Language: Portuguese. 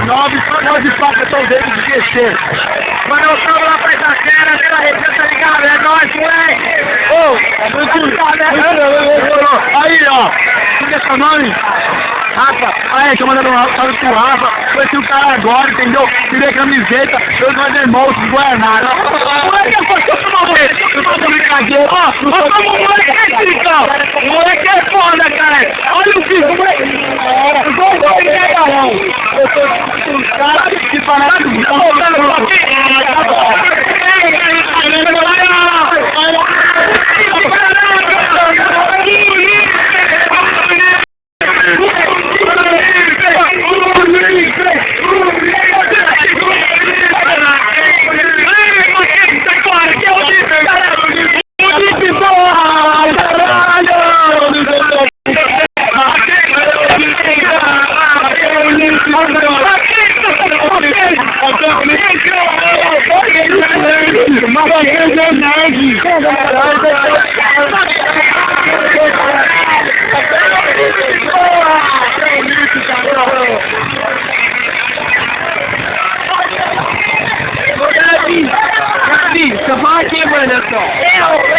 nós de fato estamos dentro de esquecer. Quando eu tava lá pra Itaquera, pela região, tá ligado? É nóis, moleque! Ô, aí, ó, como é seu nome? Rafa, aí, tô mandando um salve pro Rafa, conheci o cara agora, entendeu? Tirei camiseta, eu não mandei moço de Guaraná. Moleque, eu sou uma brincadeira, ó, o moleque é então, o moleque é foda, cara, olha o filho, o moleque, eu sou um caralho, eu sou um cara que fala do Você vai aqui, mano, só.